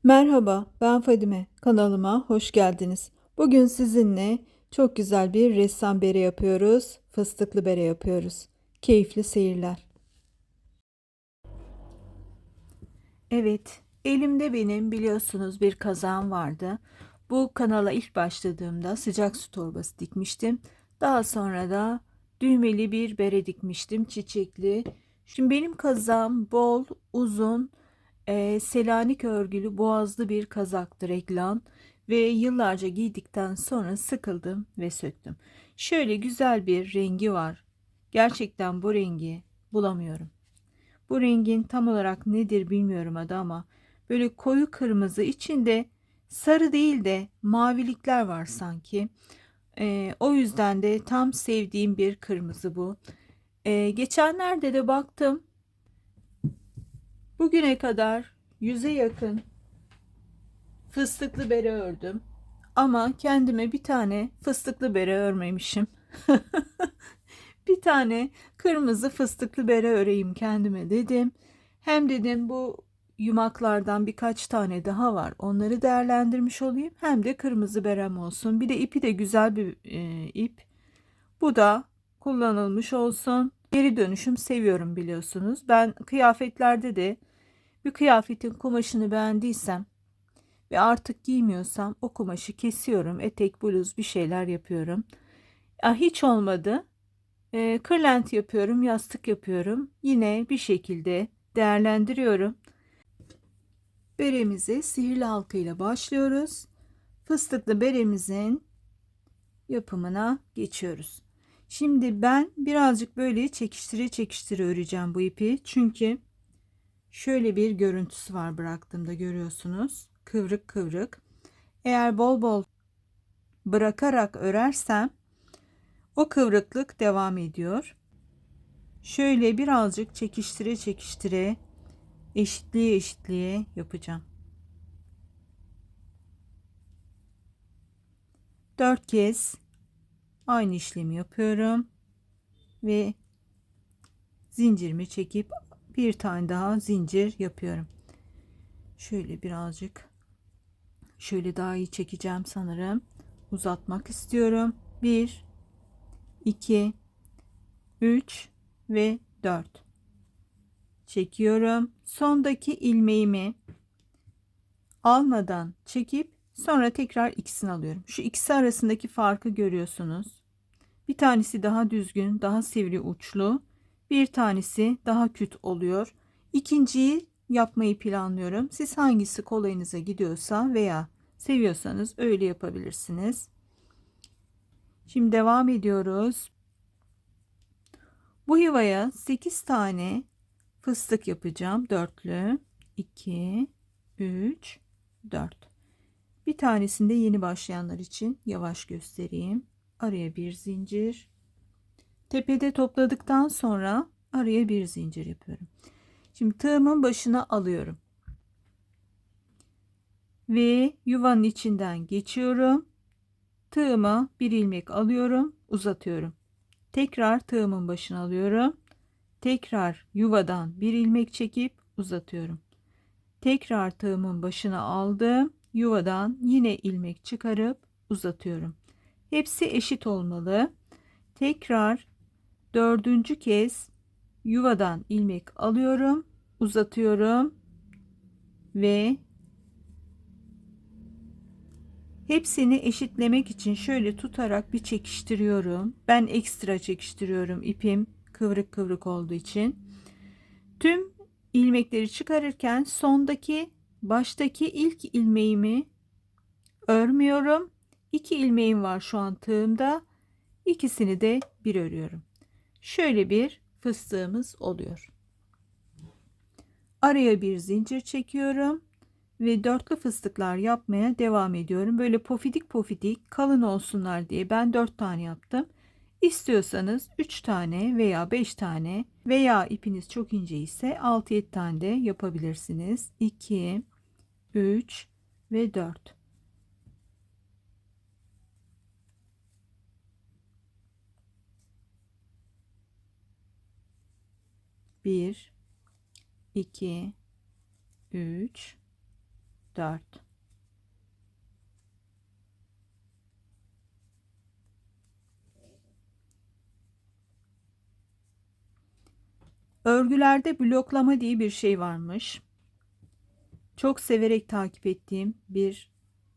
Merhaba, ben Fadime. Kanalıma hoş geldiniz. Bugün sizinle çok güzel bir ressam bere yapıyoruz. Fıstıklı bere yapıyoruz. Keyifli seyirler. Evet, elimde benim biliyorsunuz bir kazağım vardı. Bu kanala ilk başladığımda sıcak su torbası dikmiştim. Daha sonra da düğmeli bir bere dikmiştim, çiçekli. Şimdi benim kazağım bol, uzun, Selanik örgülü boğazlı bir kazaktı, reglan, ve yıllarca giydikten sonra sıkıldım ve söktüm. Şöyle güzel bir rengi var. Gerçekten bu rengi bulamıyorum. Bu rengin tam olarak nedir bilmiyorum adı, ama böyle koyu kırmızı, içinde sarı değil de mavilikler var sanki. O yüzden de tam sevdiğim bir kırmızı bu. Geçenlerde de baktım, bugüne kadar 100'e yakın fıstıklı bere ördüm. Ama kendime bir tane fıstıklı bere örmemişim. Bir tane kırmızı fıstıklı bere öreyim kendime dedim. Hem dedim bu yumaklardan birkaç tane daha var. Onları değerlendirmiş olayım. Hem de kırmızı berem olsun. Bir de ipi de güzel bir ip. Bu da kullanılmış olsun. Geri dönüşüm seviyorum biliyorsunuz. Ben kıyafetlerde de bir kıyafetin kumaşını beğendiysem ve artık giymiyorsam o kumaşı kesiyorum. Etek, bluz bir şeyler yapıyorum. Hiç olmadı. Kırlent yapıyorum, yastık yapıyorum. Yine bir şekilde değerlendiriyorum. Beremizi sihirli halka ile başlıyoruz. Fıstıklı beremizin yapımına geçiyoruz. Şimdi ben birazcık böyle çekiştire çekiştire öreceğim bu ipi. Çünkü şöyle bir görüntüsü var bıraktığımda, görüyorsunuz. Kıvrık kıvrık. Eğer bol bol bırakarak örersem o kıvrıklık devam ediyor. Şöyle birazcık çekiştire çekiştire, eşitliğe eşitliğe yapacağım. 4 kez aynı işlemi yapıyorum ve zincirimi çekip bir tane daha zincir yapıyorum. Şöyle birazcık, şöyle daha iyi çekeceğim sanırım. Uzatmak istiyorum. 1, 2, 3 ve 4 çekiyorum. Sondaki ilmeğimi almadan çekip sonra tekrar ikisini alıyorum. Şu ikisi arasındaki farkı görüyorsunuz. Bir tanesi daha düzgün, daha sivri uçlu. Bir tanesi daha küt oluyor. İkinciyi yapmayı planlıyorum. Siz hangisi kolayınıza gidiyorsa veya seviyorsanız öyle yapabilirsiniz. Şimdi devam ediyoruz. Bu yuvaya 8 tane fıstık yapacağım. Dörtlü. 2, 3, 4. Bir tanesinde yeni başlayanlar için yavaş göstereyim. Araya bir zincir. Tepede topladıktan sonra araya bir zincir yapıyorum. Şimdi tığımın başına alıyorum. Ve yuvanın içinden geçiyorum. Tığıma bir ilmek alıyorum, uzatıyorum. Tekrar tığımın başına alıyorum. Tekrar yuvadan bir ilmek çekip uzatıyorum. Tekrar tığımın başına aldım. Yuvadan yine ilmek çıkarıp uzatıyorum. Hepsi eşit olmalı. Tekrar dördüncü kez yuvadan ilmek alıyorum, uzatıyorum ve hepsini eşitlemek için şöyle tutarak bir çekiştiriyorum. Ben ekstra çekiştiriyorum, ipim kıvrık kıvrık olduğu için. Tüm ilmekleri çıkarırken sondaki, baştaki ilk ilmeğimi örmüyorum. 2 ilmeğim var şu an tığımda. İkisini de bir örüyorum. Şöyle bir fıstığımız oluyor. Araya bir zincir çekiyorum ve dörtlü fıstıklar yapmaya devam ediyorum. Böyle pofidik pofidik kalın olsunlar diye ben 4 tane yaptım. İstiyorsanız 3 tane veya 5 tane veya ipiniz çok ince ise 6-7 tane de yapabilirsiniz. 2, 3 ve 4. Bir, 2, 3, 4. Örgülerde bloklama diye bir şey varmış. Çok severek takip ettiğim bir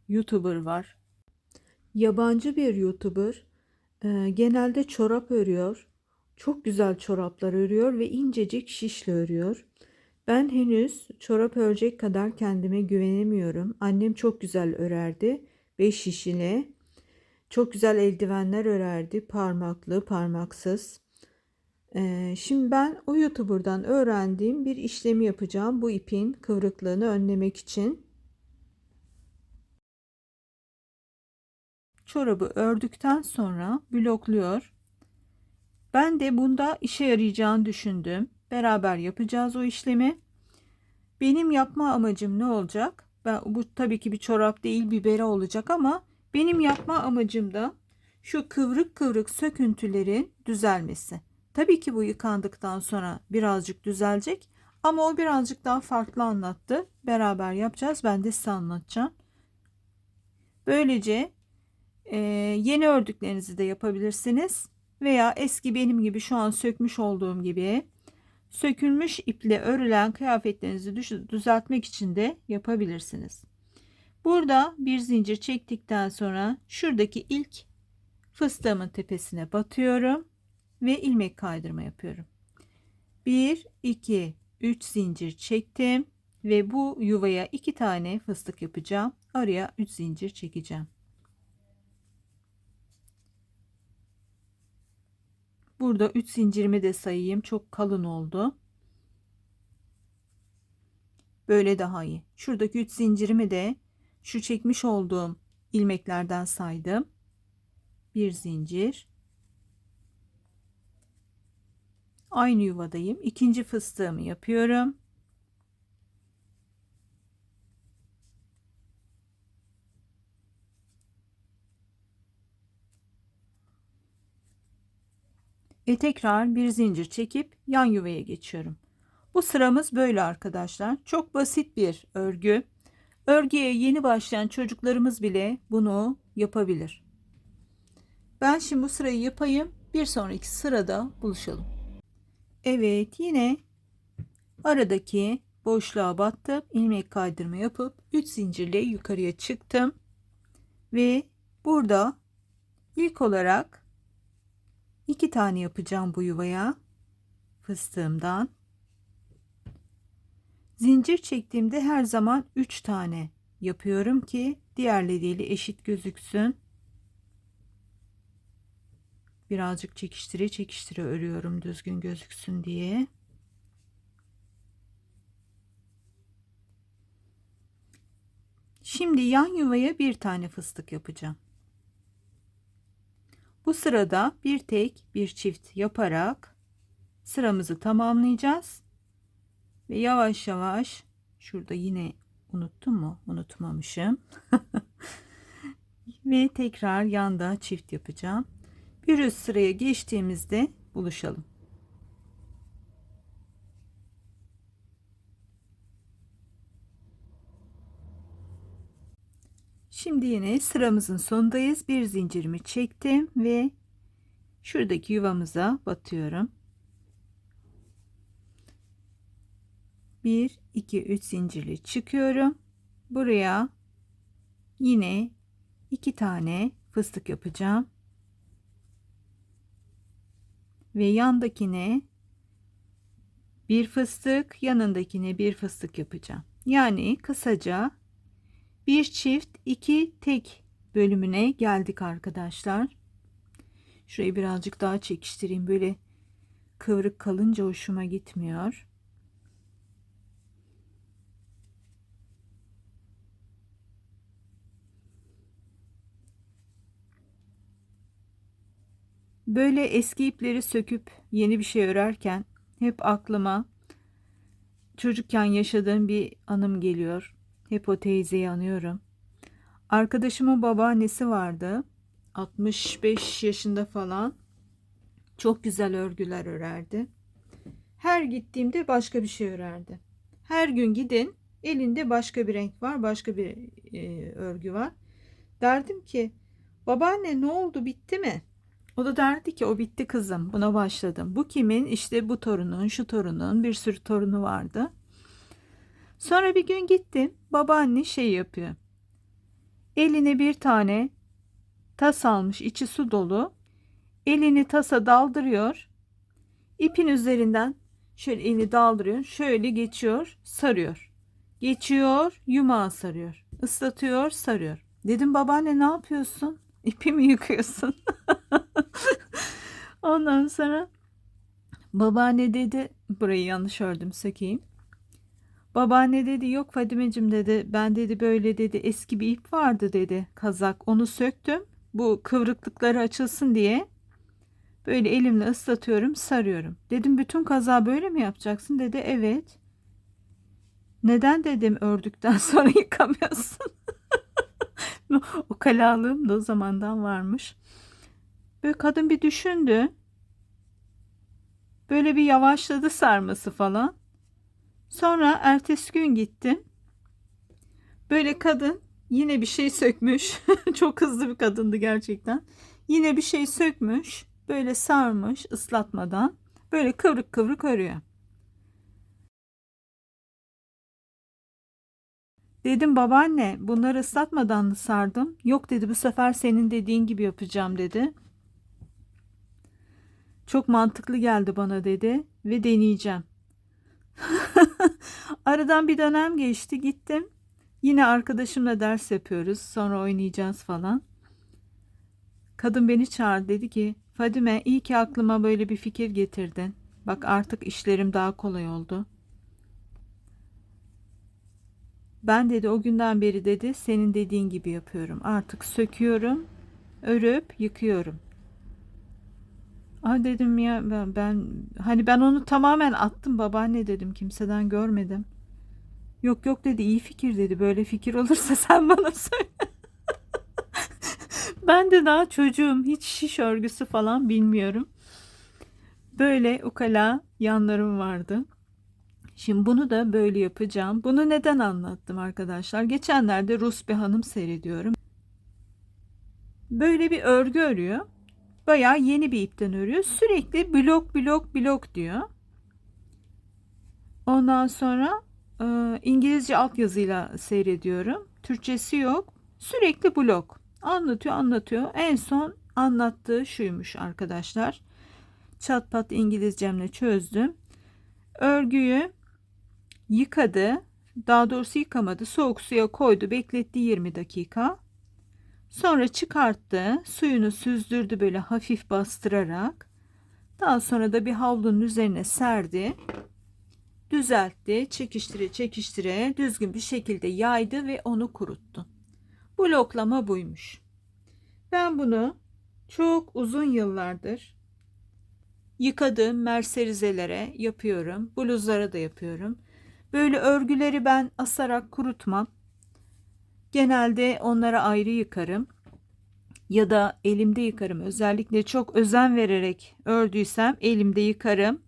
YouTuber var. Yabancı bir YouTuber. Genelde çorap örüyor. Çok güzel çoraplar örüyor ve incecik şişle örüyor. Ben henüz çorap örecek kadar kendime güvenemiyorum. Annem çok güzel örerdi. 5 şişine. Çok güzel eldivenler örerdi. Parmaklı, parmaksız. Şimdi ben o YouTuber'dan öğrendiğim bir işlemi yapacağım. Bu ipin kıvrıklığını önlemek için. Çorabı ördükten sonra blokluyor. Ben de bunda işe yarayacağını düşündüm. Beraber yapacağız o işlemi. Benim yapma amacım ne olacak? Bu tabii ki bir çorap değil, bir bere olacak ama benim yapma amacım da şu kıvrık kıvrık söküntülerin düzelmesi. Tabii ki bu yıkandıktan sonra birazcık düzelecek ama o birazcık daha farklı anlattı. Beraber yapacağız. Ben de size anlatacağım. Böylece yeni ördüklerinizi de yapabilirsiniz veya eski benim gibi şu an sökmüş olduğum gibi sökülmüş iple örülen kıyafetlerinizi düzeltmek için de yapabilirsiniz. Burada bir zincir çektikten sonra şuradaki ilk fıstığımın tepesine batıyorum ve ilmek kaydırma yapıyorum. 1 2 3 zincir çektim ve bu yuvaya 2 tane fıstık yapacağım. Araya 3 zincir çekeceğim. Burada 3 zincirimi de sayayım. Çok kalın oldu. Böyle daha iyi. Şuradaki 3 zincirimi de şu çekmiş olduğum ilmeklerden saydım. Bir zincir. Aynı yuvadayım. İkinci fıstığımı yapıyorum. Ve tekrar bir zincir çekip yan yuvaya geçiyorum. Bu sıramız böyle arkadaşlar. Çok basit bir örgü. Örgüye yeni başlayan çocuklarımız bile bunu yapabilir. Ben şimdi bu sırayı yapayım. Bir sonraki sırada buluşalım. Evet, yine aradaki boşluğa battım. İlmek kaydırma yapıp 3 zincirle yukarıya çıktım. Ve burada ilk olarak 2 tane yapacağım bu yuvaya fıstığımdan. Zincir çektiğimde her zaman 3 tane yapıyorum ki diğerleriyle eşit gözüksün. Birazcık çekiştire çekiştire örüyorum düzgün gözüksün diye. Şimdi yan yuvaya bir tane fıstık yapacağım. Bu sırada bir tek bir çift yaparak sıramızı tamamlayacağız. Ve yavaş yavaş şurada yine unuttum mu? Unutmamışım. Ve tekrar yanda çift yapacağım. Bir üst sıraya geçtiğimizde buluşalım. Şimdi yine sıramızın sonundayız. Bir zincirimi çektim ve şuradaki yuvamıza batıyorum. 1 2 3 zincirli çıkıyorum. Buraya yine 2 tane fıstık yapacağım. Ve yandakine bir fıstık, yanındakine bir fıstık yapacağım. Yani kısaca bir çift iki tek bölümüne geldik arkadaşlar. Şurayı birazcık daha çekiştireyim. Böyle kıvrık kalınca hoşuma gitmiyor. Böyle eski ipleri söküp yeni bir şey örerken hep aklıma çocukken yaşadığım bir anım geliyor. Hep o teyzeyi anıyorum. Arkadaşımın babaannesi vardı. 65 yaşında falan. Çok güzel örgüler örerdi. Her gittiğimde başka bir şey örerdi. Her gün gidin Elinde başka bir renk var, başka bir örgü var. Derdim ki babaanne ne oldu, bitti mi? O da derdi ki o bitti kızım, buna başladım. Bu kimin? İşte bu torunun, şu torunun, bir sürü torunu vardı. Sonra bir gün gittim, babaanne şey yapıyor. Eline bir tane tas almış, içi su dolu. Elini tasa daldırıyor. İpin üzerinden şöyle elini daldırıyor. Şöyle geçiyor, sarıyor. Geçiyor, yumağı sarıyor. Islatıyor, sarıyor. Dedim babaanne ne yapıyorsun? İpi mi yıkıyorsun? Ondan sonra babaanne dedi, burayı yanlış ördüm, sökeyim. Babaanne dedi yok Fadimeciğim dedi, ben dedi böyle dedi eski bir ip vardı dedi, kazak, onu söktüm. Bu kıvrıklıkları açılsın diye böyle elimle ıslatıyorum, sarıyorum. Dedim bütün kazağı böyle mi yapacaksın? Dedi evet. Neden dedim ördükten sonra yıkamıyorsun? O kalalığım da o zamandan varmış. Böyle kadın bir düşündü. Böyle bir yavaşladı sarması falan. Sonra ertesi gün gittim. Böyle kadın yine bir şey sökmüş. Çok hızlı bir kadındı gerçekten. Yine bir şey sökmüş. Böyle sarmış ıslatmadan. Böyle kıvrık kıvrık örüyor. Dedim babaanne bunları ıslatmadan mı sardım? Yok dedi, bu sefer senin dediğin gibi yapacağım dedi. Çok mantıklı geldi bana dedi ve deneyeceğim. Aradan bir dönem geçti, gittim. Yine arkadaşımla ders yapıyoruz. Sonra oynayacağız falan. Kadın beni çağırdı, dedi ki Fadime iyi ki aklıma böyle bir fikir getirdin. Bak artık işlerim daha kolay oldu. Ben dedi o günden beri dedi senin dediğin gibi yapıyorum. Artık söküyorum, örüp yıkıyorum. Aa dedim ya ben hani ben onu tamamen attım babaanne dedim, kimseden görmedim. Yok yok dedi, iyi fikir dedi, böyle fikir olursa sen bana söyle. Ben de daha çocuğum, hiç şiş örgüsü falan bilmiyorum. Böyle ukala yanlarım vardı. Şimdi bunu da böyle yapacağım. Bunu neden anlattım arkadaşlar? Geçenlerde Rus bir hanım seyrediyorum. Böyle bir örgü örüyor. Bayağı yeni bir ipten örüyor. Sürekli blok blok blok diyor. Ondan sonra İngilizce altyazıyla seyrediyorum. Türkçesi yok. Sürekli blok. Anlatıyor anlatıyor. En son anlattığı şuymuş arkadaşlar. Çat pat İngilizcemle çözdüm. Örgüyü yıkadı. Daha doğrusu yıkamadı. Soğuk suya koydu. Bekletti 20 dakika. Sonra çıkarttı. Suyunu süzdürdü böyle hafif bastırarak. Daha sonra da bir havlunun üzerine serdi. Düzeltti. Çekiştire çekiştire düzgün bir şekilde yaydı ve onu kuruttu. Bloklama buymuş. Ben bunu çok uzun yıllardır yıkadığım merserizelere yapıyorum. Bluzlara da yapıyorum. Böyle örgüleri ben asarak kurutmam. Genelde onlara ayrı yıkarım. Ya da elimde yıkarım. Özellikle çok özen vererek ördüysem elimde yıkarım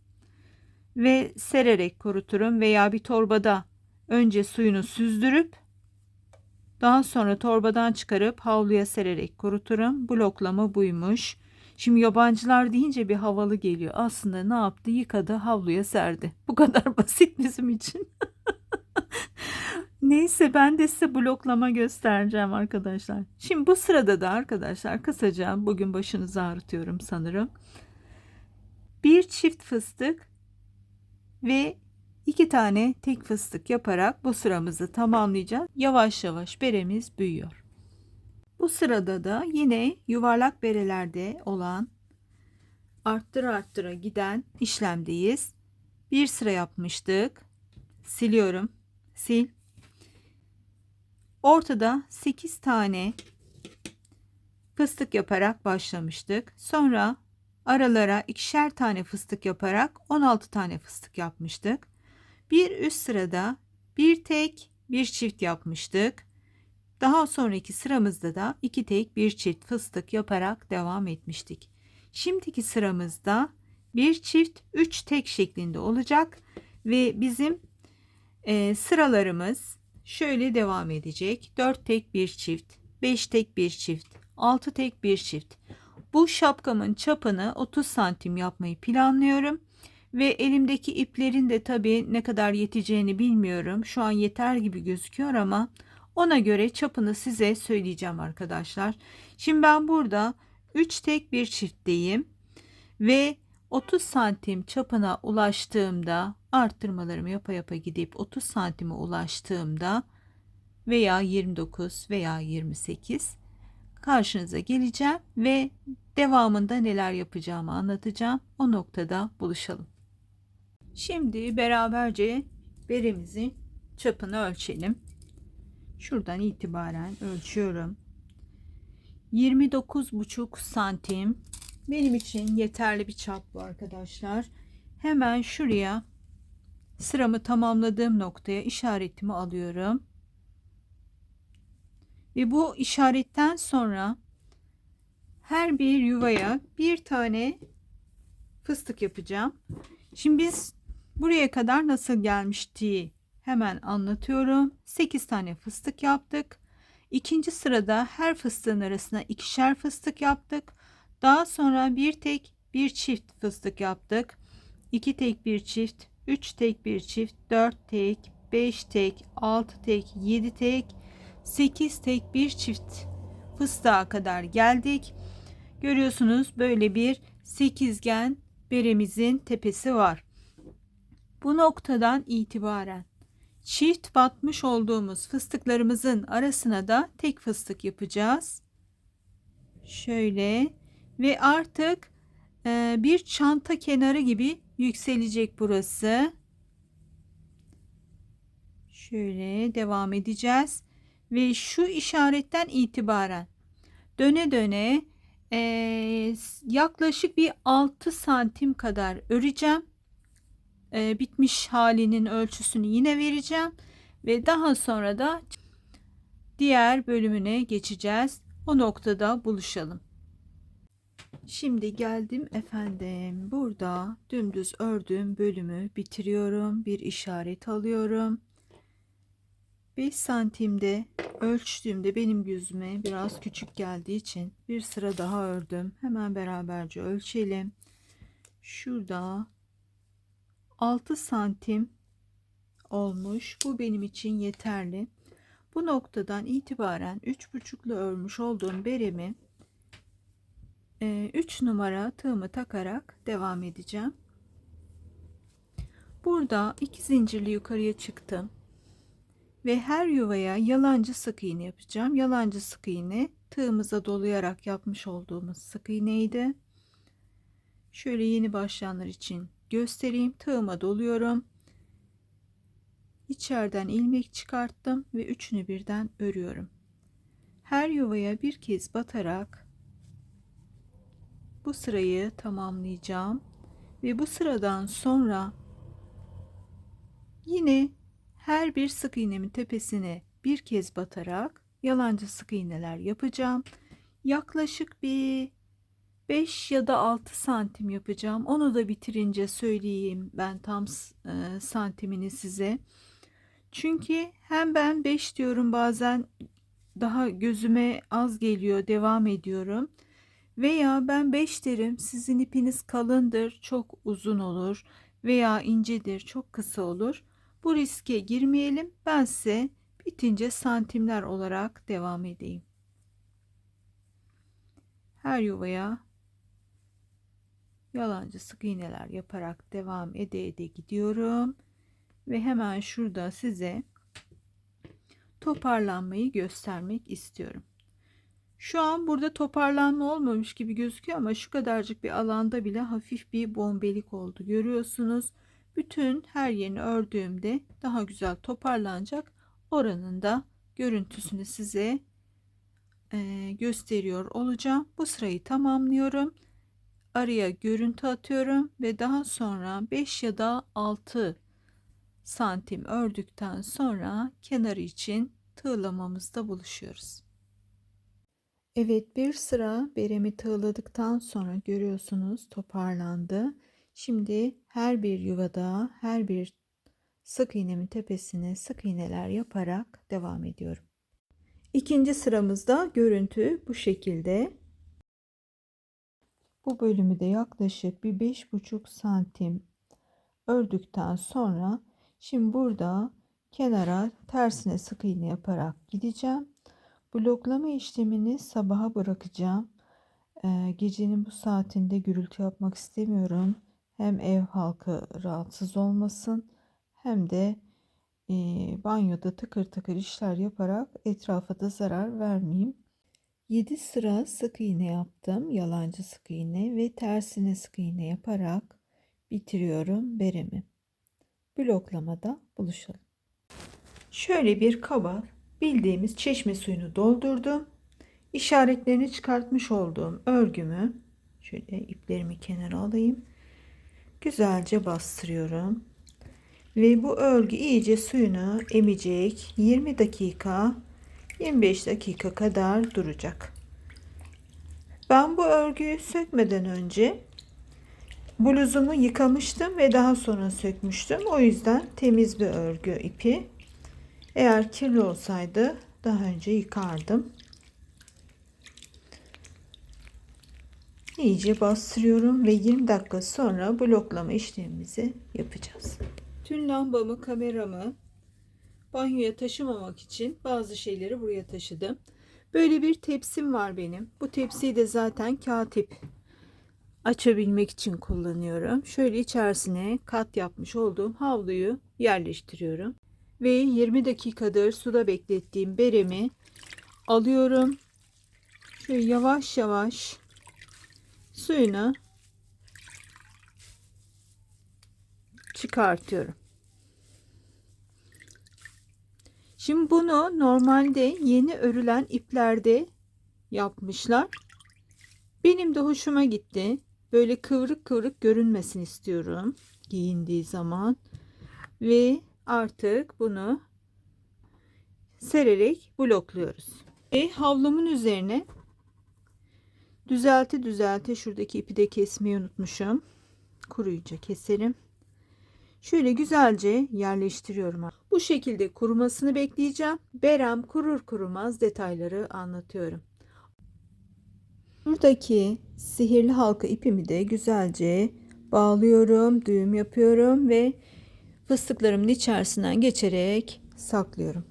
ve sererek kuruturum veya bir torbada önce suyunu süzdürüp daha sonra torbadan çıkarıp havluya sererek kuruturum. Bloklama buymuş. Şimdi yabancılar deyince bir havalı geliyor. Aslında ne yaptı? Yıkadı, havluya serdi. Bu kadar basit bizim için. Neyse ben de size bloklama göstereceğim arkadaşlar. Şimdi bu sırada da arkadaşlar kısaca bugün başınızı ağrıtıyorum sanırım. Bir çift fıstık ve 2 tane tek fıstık yaparak bu sıramızı tamamlayacağız. Yavaş yavaş beremiz büyüyor. Bu sırada da yine yuvarlak berelerde olan arttıra arttıra giden işlemdeyiz. Bir sıra yapmıştık. Siliyorum. Sil. Ortada 8 tane fıstık yaparak başlamıştık. Sonra aralara ikişer tane fıstık yaparak 16 tane fıstık yapmıştık. Bir üst sırada bir tek bir çift yapmıştık. Daha sonraki sıramızda da 2 tek bir çift fıstık yaparak devam etmiştik. Şimdiki sıramızda bir çift 3 tek şeklinde olacak ve bizim Sıralarımız şöyle devam edecek. 4 tek bir çift, 5 tek bir çift, 6 tek bir çift. Bu şapkamın çapını 30 santim yapmayı planlıyorum. Ve elimdeki iplerin de tabii ne kadar yeteceğini bilmiyorum. Şu an yeter gibi gözüküyor ama ona göre çapını size söyleyeceğim arkadaşlar. Şimdi ben burada 3 tek bir çiftteyim ve 30 santim çapına ulaştığımda, arttırmalarımı yapa yapa gidip 30 santime ulaştığımda veya 29 veya 28 karşınıza geleceğim ve devamında neler yapacağımı anlatacağım. O noktada buluşalım. Şimdi beraberce beremizin çapını ölçelim. Şuradan itibaren ölçüyorum. 29,5 santim benim için yeterli bir çap bu arkadaşlar. Hemen şuraya, sıramı tamamladığım noktaya işaretimi alıyorum. Ve bu işaretten sonra her bir yuvaya bir tane fıstık yapacağım. Şimdi biz buraya kadar nasıl gelmişti hemen anlatıyorum. 8 tane fıstık yaptık. İkinci sırada her fıstığın arasına ikişer fıstık yaptık. Daha sonra bir tek bir çift fıstık yaptık. 2 tek bir çift, 3 tek bir çift, 4 tek, 5 tek, 6 tek, 7 tek, 8 tek bir çift fıstığa kadar geldik. Görüyorsunuz böyle bir sekizgen beremizin tepesi var. Bu noktadan itibaren çift batmış olduğumuz fıstıklarımızın arasına da tek fıstık yapacağız. Şöyle ve artık bir çanta kenarı gibi yükselecek burası. Şöyle devam edeceğiz ve şu işaretten itibaren döne döne yaklaşık bir 6 santim kadar öreceğim. Bitmiş halinin ölçüsünü yine vereceğim ve daha sonra da diğer bölümüne geçeceğiz. O noktada buluşalım. Şimdi geldim efendim. Burada dümdüz ördüğüm bölümü bitiriyorum. Bir işaret alıyorum. 5 santimde ölçtüğümde benim gözüme biraz küçük geldiği için bir sıra daha ördüm. Hemen beraberce ölçelim. Şurada 6 santim olmuş. Bu benim için yeterli. Bu noktadan itibaren 3,5'lu örmüş olduğum beremi 3 numara tığımı takarak devam edeceğim. Burada 2 zincirli yukarıya çıktım ve her yuvaya yalancı sık iğne yapacağım. Yalancı sık iğne tığımıza dolayarak yapmış olduğumuz sık iğneydi. Şöyle yeni başlayanlar için göstereyim. Tığıma doluyorum. İçeriden ilmek çıkarttım ve üçünü birden örüyorum. Her yuvaya bir kez batarak bu sırayı tamamlayacağım ve bu sıradan sonra yine her bir sık iğnemin tepesine bir kez batarak yalancı sık iğneler yapacağım. Yaklaşık bir 5 ya da 6 santim yapacağım. Onu da bitirince söyleyeyim ben tam santimini size. Çünkü hem ben 5 diyorum, bazen daha gözüme az geliyor, devam ediyorum. Veya ben 5 derim, sizin ipiniz kalındır, çok uzun olur veya incedir, çok kısa olur. Bu riske girmeyelim. Ben size bitince santimler olarak devam edeyim. Her yuvaya yalancı sık iğneler yaparak devam ede gidiyorum. Ve hemen şurada size toparlanmayı göstermek istiyorum. Şu an burada toparlanma olmamış gibi gözüküyor ama şu kadarcık bir alanda bile hafif bir bombelik oldu. Görüyorsunuz. Bütün her yerini ördüğümde daha güzel toparlanacak. Oranın da görüntüsünü size gösteriyor olacağım. Bu sırayı tamamlıyorum. Araya görüntü atıyorum ve daha sonra 5 ya da 6 santim ördükten sonra kenarı için tığlamamızda buluşuyoruz. Evet, bir sıra beremi tığladıktan sonra görüyorsunuz toparlandı. Şimdi her bir yuvada her bir sık iğnemin tepesine sık iğneler yaparak devam ediyorum. İkinci sıramızda görüntü bu şekilde. Bu bölümü de yaklaşık bir 5,5 santim ördükten sonra şimdi burada kenara tersine sık iğne yaparak gideceğim. Bloklama işlemini sabaha bırakacağım. Gecenin bu saatinde gürültü yapmak istemiyorum. Hem ev halkı rahatsız olmasın hem de banyoda tıkır tıkır işler yaparak etrafa da zarar vermeyeyim. 7 sıra sık iğne yaptım. Yalancı sık iğne ve tersine sık iğne yaparak bitiriyorum beremi. Bloklamada buluşalım. Şöyle bir kaba bildiğimiz çeşme suyunu doldurdum. İşaretlerini çıkartmış olduğum örgümü şöyle iplerimi kenara alayım. Güzelce bastırıyorum. Ve bu örgü iyice suyunu emecek. 20 dakika 25 dakika kadar duracak. Ben bu örgüyü sökmeden önce bluzumu yıkamıştım ve daha sonra sökmüştüm. O yüzden temiz bir örgü ipi. Eğer kirli olsaydı daha önce yıkardım. İyice bastırıyorum ve 20 dakika sonra bloklama işlemimizi yapacağız. Tüm lambamı, kameramı banyoya taşımamak için bazı şeyleri buraya taşıdım. Böyle bir tepsim var benim. Bu tepsiyi de zaten katip açabilmek için kullanıyorum. Şöyle içerisine kat yapmış olduğum havluyu yerleştiriyorum. Ve 20 dakikadır suda beklettiğim beremi alıyorum. Şöyle yavaş yavaş suyunu çıkartıyorum. Şimdi bunu normalde yeni örülen iplerde yapmışlar. Benim de hoşuma gitti. Böyle kıvrık kıvrık görünmesini istiyorum giyindiği zaman. Ve artık bunu sererek blokluyoruz. Ve havlumun üzerine düzelte şuradaki ipi de kesmeyi unutmuşum. Kuruyunca keserim. Şöyle güzelce yerleştiriyorum. Bu şekilde kurumasını bekleyeceğim. Berem kurur kurumaz detayları anlatıyorum. Buradaki sihirli halka ipimi de güzelce bağlıyorum, düğüm yapıyorum ve fıstıklarımın içerisinden geçerek saklıyorum.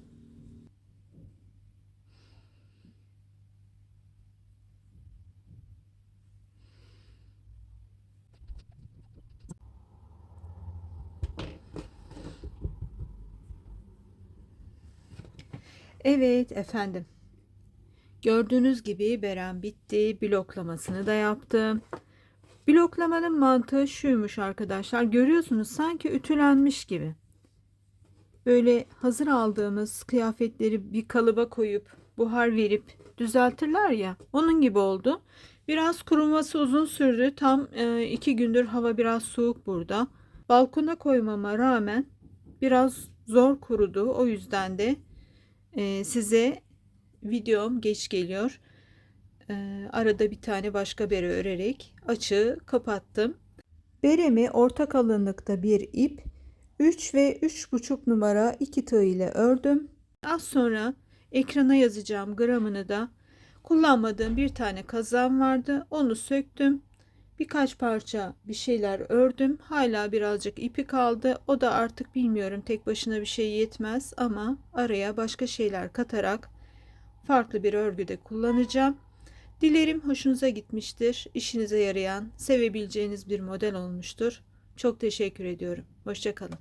Evet efendim. Gördüğünüz gibi berem bitti. Bloklamasını da yaptım. Bloklamanın mantığı şuymuş arkadaşlar. Görüyorsunuz sanki ütülenmiş gibi. Böyle hazır aldığımız kıyafetleri bir kalıba koyup buhar verip düzeltirler ya. Onun gibi oldu. Biraz kuruması uzun sürdü. Tam 2 gündür hava biraz soğuk burada. Balkona koymama rağmen biraz zor kurudu. O yüzden de size videom geç geliyor. Arada bir tane başka bere örerek açığı kapattım. Beremi orta kalınlıkta bir ip 3 ve 3,5 numara 2 tığ ile ördüm. Az sonra ekrana yazacağım gramını da. Kullanmadığım bir tane kazağım vardı. Onu söktüm. Birkaç parça bir şeyler ördüm. Hala birazcık ipi kaldı. O da artık bilmiyorum, tek başına bir şey yetmez ama araya başka şeyler katarak farklı bir örgüde kullanacağım. Dilerim hoşunuza gitmiştir. İşinize yarayan, sevebileceğiniz bir model olmuştur. Çok teşekkür ediyorum. Hoşça kalın.